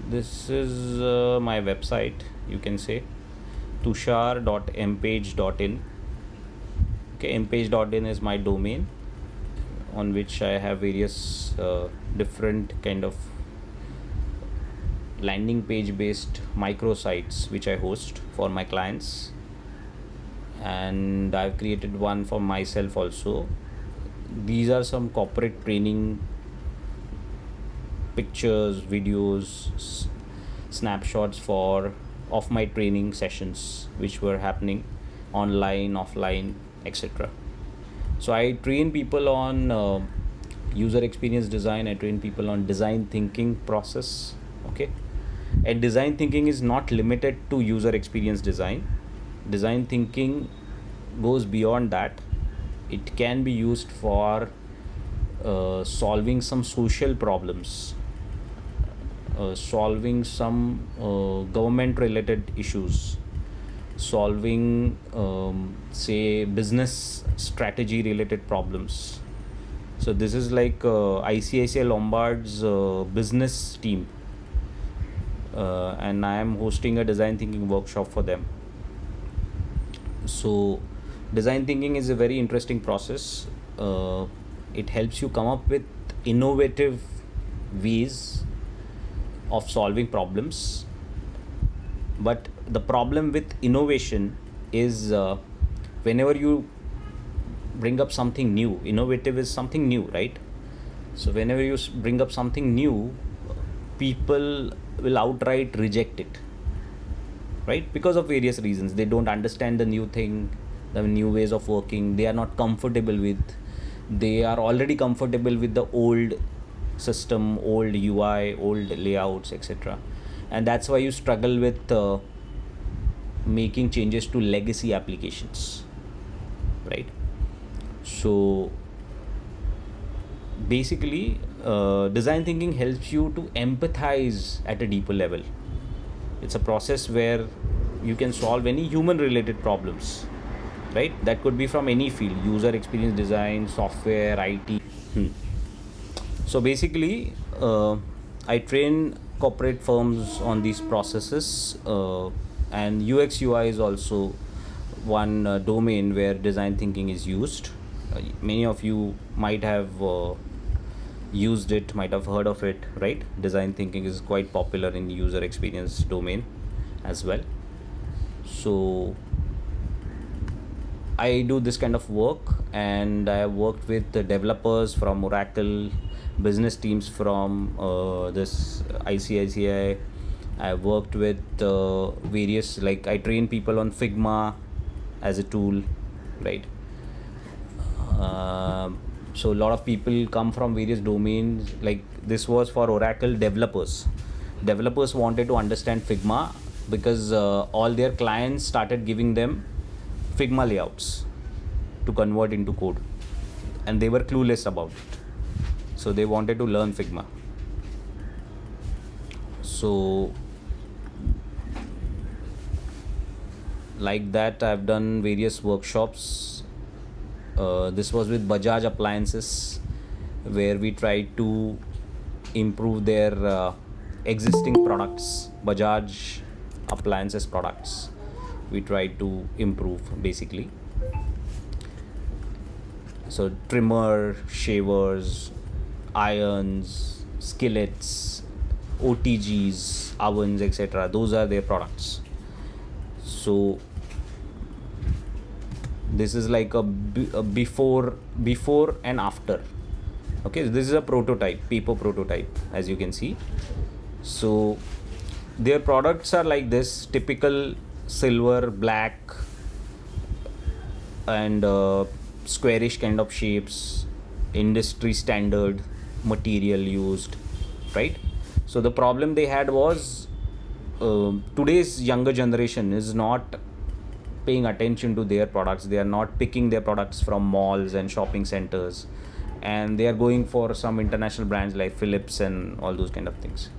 This is my website, you can say, tushar.mpage.in. Okay, mpage.in is my domain on which I have various different kind of landing page based microsites which I host for my clients, and I've created one for myself also. These are some corporate training pictures, videos, snapshots for of my training sessions which were happening online, offline, etc. So I train people on user experience design. I train people on design thinking process. Okay, and design thinking is not limited to user experience design. Design thinking goes beyond that. It can be used for solving some social problems, solving some government related issues, solving say business strategy related problems. So this is like ICICI Lombard's business team, and I am hosting a design thinking workshop for them. So design thinking is a very interesting process. It helps you come up with innovative ways of solving problems. But the problem with innovation is whenever you bring up something new, innovative is something new, right? So whenever you bring up something new, people will outright reject it, right? Because of various reasons. They don't understand the new thing, the new ways of working. They are not comfortable with. They are already comfortable with the old system, old UI, old layouts, etc. And that's why you struggle with making changes to legacy applications, right? So basically, design thinking helps you to empathize at a deeper level. It's a process where you can solve any human related problems, right? That could be from any field: user experience design, software, IT. So basically, I train corporate firms on these processes, and UX UI is also one domain where design thinking is used. Many of you might have used it, might have heard of it, right? Design thinking is quite popular in user experience domain as well. So I do this kind of work, and I have worked with the developers from Oracle, business teams from this ICICI. I worked with various, like I train people on Figma as a tool, right? So a lot of people come from various domains. Like this was for Oracle developers. Developers wanted to understand Figma because all their clients started giving them Figma layouts to convert into code, and they were clueless about it. So they wanted to learn Figma. So like that, I've done various workshops. This was with Bajaj Appliances, where we tried to improve their existing products, Bajaj Appliances products. We tried to improve basically. So trimmer, shavers, irons, skillets, OTGs, ovens, etc. Those are their products. So this is like a before and after. Okay, this is a prototype, paper prototype, as you can see. So their products are like this: typical silver, black, and squarish kind of shapes, industry standard material used, right? So the problem they had was today's younger generation is not paying attention to their products. They are not picking their products from malls and shopping centers, and they are going for some international brands like Philips and all those kind of things.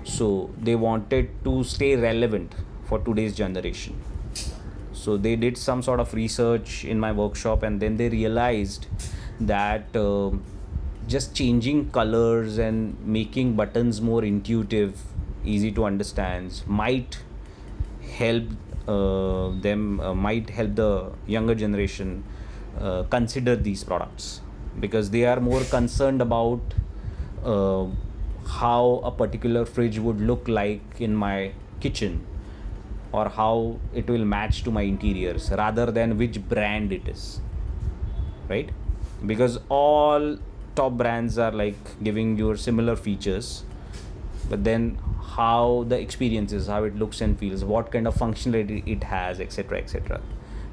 So they wanted to stay relevant for today's generation. So they did some sort of research in my workshop, and then they realized that just changing colors and making buttons more intuitive easy to understand, might help might help the younger generation consider these products, because they are more concerned about uh, how a particular fridge would look like in my kitchen, or how it will match to my interiors, rather than which brand it is, right? Because all top brands are like giving you similar features, but then how the experience is, how it looks and feels, what kind of functionality it has, etc., etc.,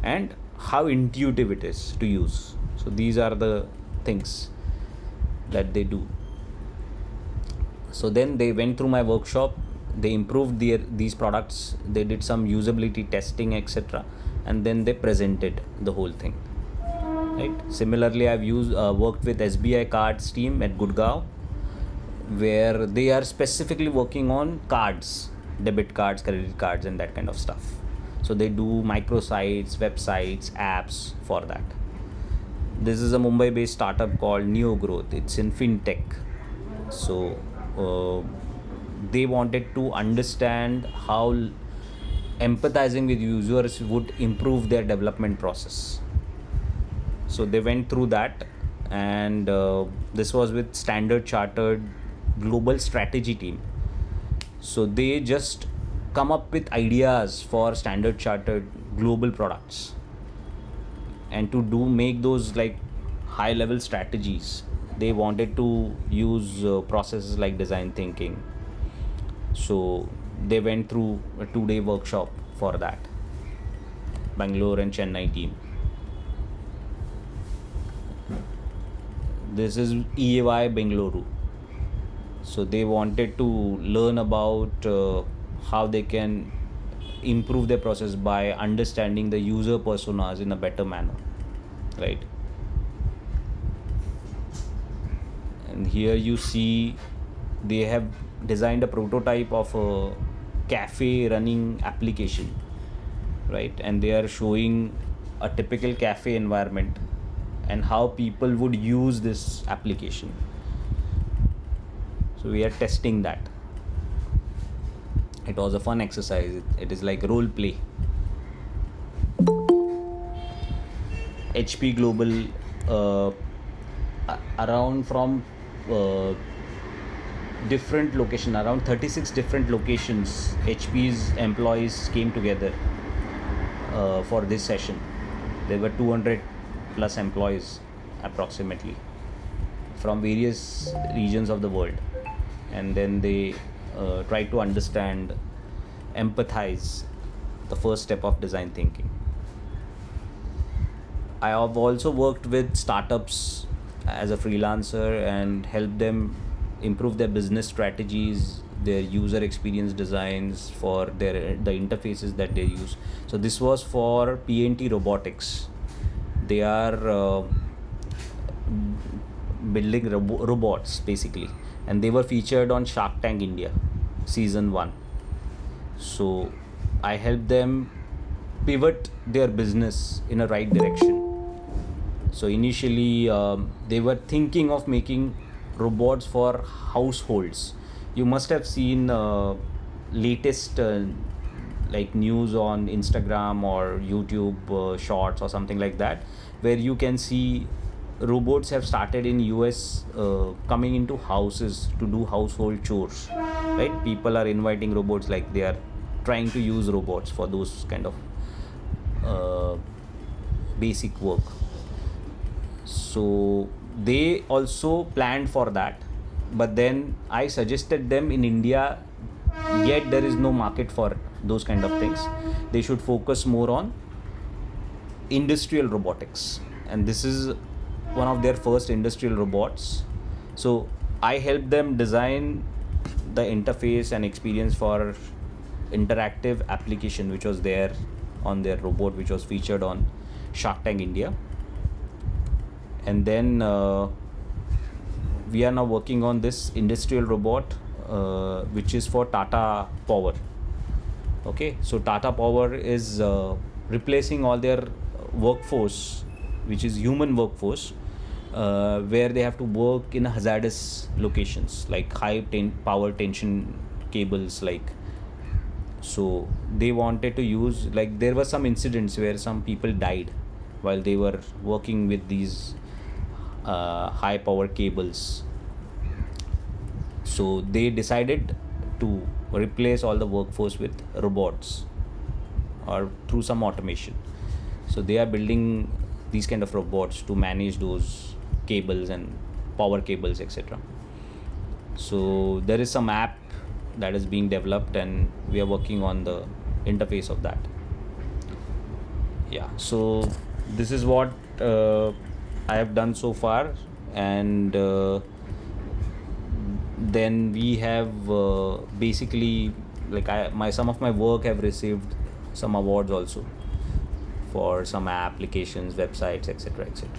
and how intuitive it is to use. So these are the things that they do. So then they went through my workshop, they improved these products, they did some usability testing, etc., and then they presented the whole thing, right? Similarly, I've worked with SBI Cards team at Gurgaon, where they are specifically working on cards, debit cards, credit cards, and that kind of stuff. So they do microsites, websites, apps for that. This is a Mumbai-based startup called Neo Growth. It's in fintech. So they wanted to understand how empathizing with users would improve their development process. So they went through that, and this was with Standard Chartered global strategy team. So they just come up with ideas for Standard Chartered global products, and to make those like high level strategies, they wanted to use processes like design thinking. So they went through a 2-day workshop for that, Bangalore and Chennai team. This is EY Bengaluru. So they wanted to learn about how they can improve their process by understanding the user personas in a better manner, right? And here you see they have designed a prototype of a cafe running application, right? And they are showing a typical cafe environment and how people would use this application. So we are testing that. It was a fun exercise. It is like role play. HP Global, around from different location, around 36 different locations, HP's employees came together for this session. There were 200 plus employees approximately from various regions of the world, and then they try to understand, empathize, the first step of design thinking. I have also worked with startups as a freelancer and helped them improve their business strategies, their user experience designs for the interfaces that they use. So this was for PNT Robotics. They are building robots basically, and they were featured on Shark Tank India season 1. So I helped them pivot their business in a right direction. So initially they were thinking of making robots for households. You must have seen latest like news on Instagram or YouTube shorts or something like that, where you can see robots have started in US coming into houses to do household chores, right? People are inviting robots, like they are trying to use robots for those kind of basic work. So they also planned for that, but then I suggested them, in India yet there is no market for those kind of things. They should focus more on industrial robotics, and this is one of their first industrial robots. So I helped them design the interface and experience for interactive application which was there on their robot, which was featured on Shark Tank India. And then we are now working on this industrial robot which is for Tata Power. Okay, so Tata Power is replacing all their workforce, which is human workforce, where they have to work in hazardous locations like high power tension cables, like, so they wanted to use, like, there were some incidents where some people died while they were working with these high power cables. So they decided to replace all the workforce with robots or through some automation. So they are building these kind of robots to manage those cables and power cables, etc. So there is some app that is being developed, and we are working on the interface of that. Yeah, so this is what I have done so far, and then we have basically, like, some of my work have received some awards also for some applications, websites, etc., etc.